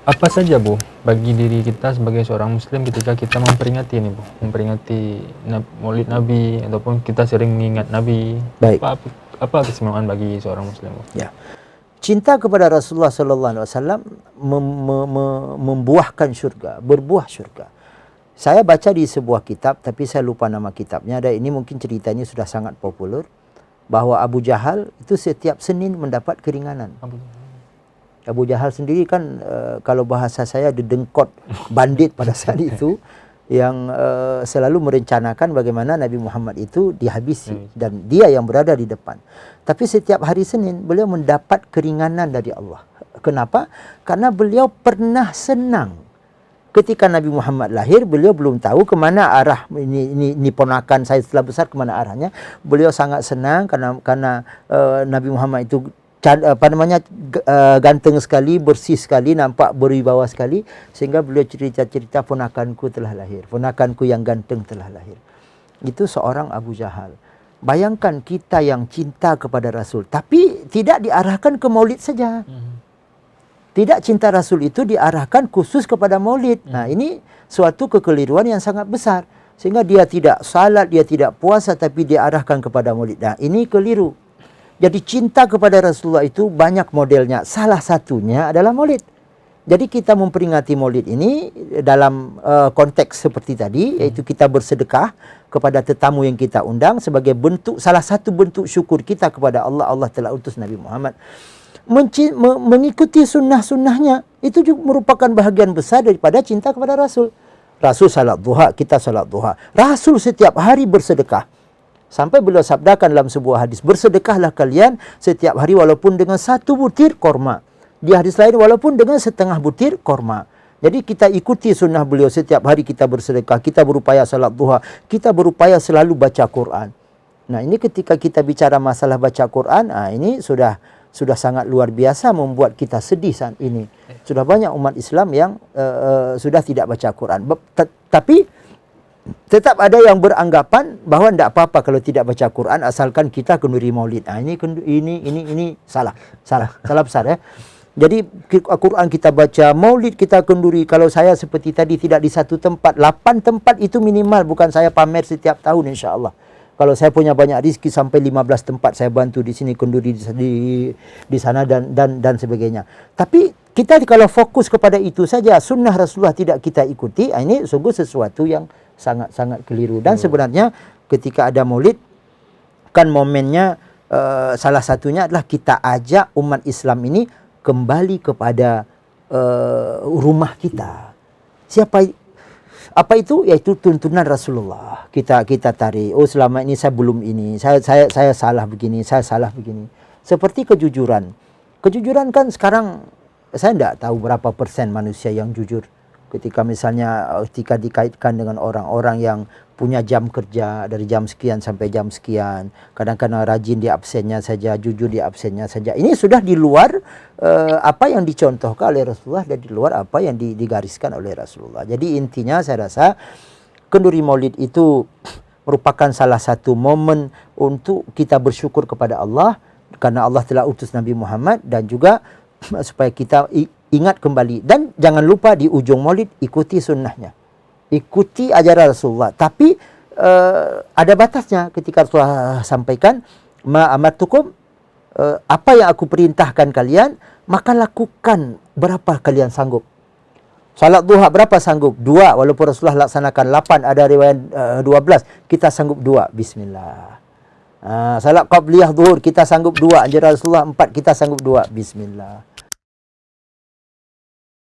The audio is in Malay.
Apa saja Bu bagi diri kita sebagai seorang muslim ketika kita memperingati ini Bu, memperingati Maulid Nabi ataupun kita sering mengingat Nabi. Baik. Apa keistimewaan bagi seorang muslim Bu? Ya. Cinta kepada Rasulullah sallallahu alaihi wasallam membuahkan syurga, berbuah syurga. Saya baca di sebuah kitab tapi saya lupa nama kitabnya, dan ini mungkin ceritanya sudah sangat populer, bahwa Abu Jahal itu setiap Senin mendapat keringanan. Abu Jahal sendiri kan kalau bahasa saya dedengkot bandit pada saat itu, yang selalu merencanakan bagaimana Nabi Muhammad itu dihabisi, dan dia yang berada di depan. Tapi setiap hari Senin beliau mendapat keringanan dari Allah. Kenapa? Karena beliau pernah senang. Ketika Nabi Muhammad lahir, beliau belum tahu kemana arah ini ponakan saya setelah besar, kemana arahnya. Beliau sangat senang karena Nabi Muhammad itu ganteng sekali, bersih sekali, nampak berwibawa sekali, sehingga beliau cerita-cerita ponakanku telah lahir, ponakanku yang ganteng telah lahir. Itu seorang Abu Jahal. Bayangkan kita yang cinta kepada Rasul, tapi tidak diarahkan ke Maulid saja. Tidak, cinta Rasul itu diarahkan khusus kepada Maulid. Nah, ini suatu kekeliruan yang sangat besar, sehingga dia tidak salat, dia tidak puasa, tapi diarahkan kepada Maulid. Nah, ini keliru. Jadi cinta kepada Rasulullah itu banyak modelnya. Salah satunya adalah Maulid. Jadi kita memperingati Maulid ini dalam konteks seperti tadi, yaitu kita bersedekah kepada tetamu yang kita undang sebagai bentuk, salah satu bentuk syukur kita kepada Allah. Allah telah utus Nabi Muhammad. Mengikuti sunnah-sunnahnya itu juga merupakan bahagian besar daripada cinta kepada Rasul. Rasul salat duha, kita salat duha. Rasul setiap hari bersedekah. Sampai beliau sabdakan dalam sebuah hadis, bersedekahlah kalian setiap hari walaupun dengan 1 butir korma. Di hadis lain walaupun dengan setengah butir korma. Jadi kita ikuti sunnah beliau, setiap hari kita bersedekah, kita berupaya salat duha, kita berupaya selalu baca Quran. Nah, ini ketika kita bicara masalah baca Quran, ini sudah sangat luar biasa, membuat kita sedih saat ini. Sudah banyak umat Islam yang sudah tidak baca Quran. Tapi tetap ada yang beranggapan bahawa tidak apa-apa kalau tidak baca Quran asalkan kita kenduri Maulid. Ini salah besar ya. Jadi Quran kita baca, Maulid kita kenduri. Kalau saya seperti tadi tidak di satu tempat, 8 tempat itu minimal, bukan saya pamer setiap tahun insya-Allah. Kalau saya punya banyak rezeki sampai 15 tempat saya bantu di sini, kenduri di sana dan sebagainya. Tapi kita kalau fokus kepada itu saja, sunnah Rasulullah tidak kita ikuti, ini sungguh sesuatu yang sangat-sangat keliru. Dan sebenarnya ketika ada Maulid, kan momennya salah satunya adalah kita ajak umat Islam ini kembali kepada rumah kita. Apa itu? Yaitu tuntunan Rasulullah. Kita tarik. Oh, selama ini saya belum ini. Saya salah begini, saya salah begini. Seperti kejujuran. Kejujuran kan sekarang saya tidak tahu berapa persen manusia yang jujur. Ketika misalnya dikaitkan dengan orang-orang yang punya jam kerja dari jam sekian sampai jam sekian, kadang-kadang rajin di absennya saja, jujur di absennya saja. Ini sudah di luar apa yang dicontohkan oleh Rasulullah dan di luar apa yang digariskan oleh Rasulullah. Jadi intinya saya rasa kenduri Maulid itu merupakan salah satu momen untuk kita bersyukur kepada Allah karena Allah telah utus Nabi Muhammad, dan juga supaya kita ingat kembali. Dan jangan lupa di ujung Maulid ikuti sunnahnya, ikuti ajaran Rasulullah. Tapi ada batasnya. Ketika Rasulullah sampaikan, ma amartukum, apa yang aku perintahkan kalian, maka lakukan berapa kalian sanggup. Salat duha berapa sanggup? 2, walaupun Rasulullah laksanakan 8, ada riwayat 12, kita sanggup 2, bismillah. Salat qabliyah zuhur kita sanggup 2, ajaran Rasulullah 4, kita sanggup 2, bismillah.